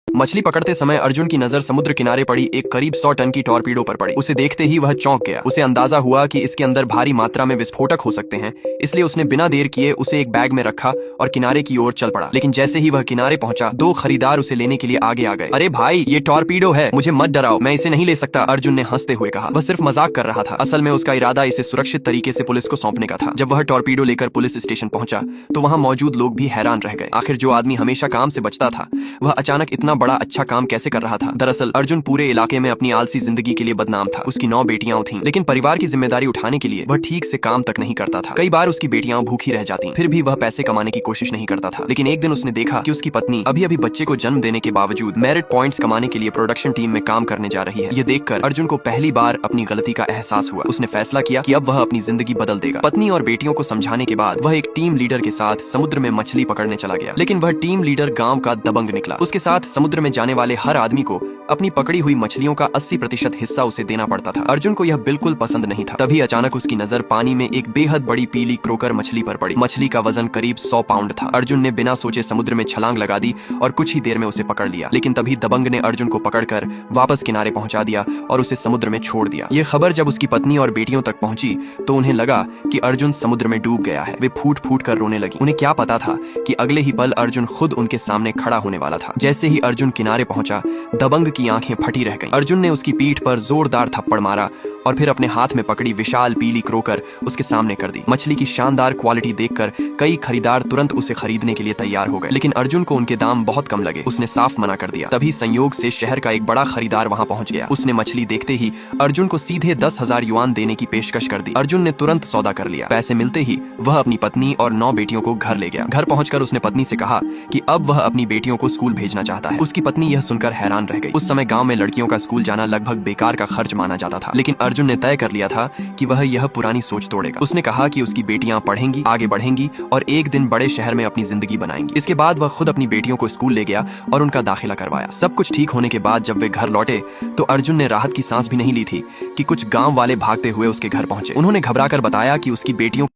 मछली पकड़ते समय अर्जुन की नजर समुद्र किनारे पड़ी एक करीब 100 टन की टॉर्पीडो पर पड़ी। उसे देखते ही वह चौंक गया। उसे अंदाजा हुआ कि इसके अंदर भारी मात्रा में विस्फोटक हो सकते हैं, इसलिए उसने बिना देर किए उसे एक बैग में रखा और किनारे की ओर चल पड़ा। लेकिन जैसे ही वह किनारे पहुंचा, 2 खरीदार उसे लेने के लिए आगे आ गए। अरे भाई, ये टॉर्पीडो है, मुझे मत डराओ, मैं इसे नहीं ले सकता, अर्जुन ने हंसते हुए कहा। वह सिर्फ मजाक कर रहा था। असल में उसका इरादा इसे सुरक्षित तरीके से पुलिस को सौंपने का था। जब वह टॉर्पीडो लेकर पुलिस स्टेशन पहुंचा तो वहां मौजूद लोग भी हैरान रह गए। आखिर जो आदमी हमेशा काम से बचता था, वह अचानक इतना बड़ा अच्छा काम कैसे कर रहा था। दरअसल अर्जुन पूरे इलाके में अपनी आलसी जिंदगी के लिए बदनाम था। उसकी 9 बेटियां थीं, लेकिन परिवार की जिम्मेदारी उठाने के लिए वह ठीक से काम तक नहीं करता था। कई बार उसकी बेटियां भूखी रह जाती, फिर भी वह पैसे कमाने की कोशिश नहीं करता था। लेकिन एक दिन उसने देखा कि उसकी पत्नी अभी अभी बच्चे को जन्म देने के बावजूद मेरिट पॉइंट्स कमाने के लिए प्रोडक्शन टीम में काम करने जा रही है। ये देखकर अर्जुन को पहली बार अपनी गलती का एहसास हुआ। उसने फैसला किया कि अब वह अपनी जिंदगी बदल देगा। पत्नी और बेटियों को समझाने के बाद वह एक टीम लीडर के साथ समुद्र में मछली पकड़ने चला गया। लेकिन वह टीम लीडर गांव का दबंग निकला। उसके साथ समुद्र में जाने वाले हर आदमी को अपनी पकड़ी हुई मछलियों का 80% हिस्सा उसे देना पड़ता था। अर्जुन को यह बिल्कुल पसंद नहीं था। तभी अचानक उसकी नजर पानी में एक बेहद बड़ी पीली क्रोकर मछली पर पड़ी। मछली का वजन करीब 100 पाउंड था। अर्जुन ने बिना सोचे समुद्र में छलांग लगा दी और कुछ ही देर में उसे पकड़ लिया। लेकिन तभी दबंग ने अर्जुन को पकड़कर वापस किनारे पहुंचा दिया और उसे समुद्र में छोड़ दिया। यह खबर जब उसकी पत्नी और बेटियों तक पहुंची तो उन्हें लगा कि अर्जुन समुद्र में डूब गया है। वे फूट फूट कर रोने लगी। उन्हें क्या पता था कि अगले ही पल अर्जुन खुद उनके सामने खड़ा होने वाला था। जैसे ही अर्जुन किनारे पहुंचा, दबंग की आंखें फटी रह गईं। अर्जुन ने उसकी पीठ पर जोरदार थप्पड़ मारा और फिर अपने हाथ में पकड़ी विशाल पीली क्रोकर उसके सामने कर दी। मछली की शानदार क्वालिटी देखकर कई खरीदार तुरंत उसे खरीदने के लिए तैयार हो गए। लेकिन अर्जुन को उनके दाम बहुत कम लगे। उसने साफ मना कर दिया। तभी संयोग से शहर का एक बड़ा खरीदार वहां पहुंच गया। उसने मछली देखते ही अर्जुन को सीधे 10,000 युआन देने की पेशकश कर दी। अर्जुन ने तुरंत सौदा कर लिया। पैसे मिलते ही वह अपनी पत्नी और 9 बेटियों को घर ले गया। घर पहुंचकर उसने पत्नी से कहा कि अब वह अपनी बेटियों को स्कूल भेजना चाहता है। उसकी पत्नी यह सुनकर हैरान रह गई। उस समय गांव में लड़कियों का स्कूल जाना लगभग बेकार का खर्च माना जाता था। लेकिन अर्जुन ने तय कर लिया था कि वह यह पुरानी सोच तोड़ेगा। उसने कहा कि उसकी बेटियां पढ़ेंगी, आगे बढ़ेंगी और एक दिन बड़े शहर में अपनी जिंदगी बनाएंगी। इसके बाद वह खुद अपनी बेटियों को स्कूल ले गया और उनका दाखिला करवाया। सब कुछ ठीक होने के बाद जब वे घर लौटे तो अर्जुन ने राहत की सांस भी नहीं ली थी कि कुछ गांव वाले भागते हुए उसके घर पहुंचे। उन्होंने घबराकर बताया कि उसकी बेटियों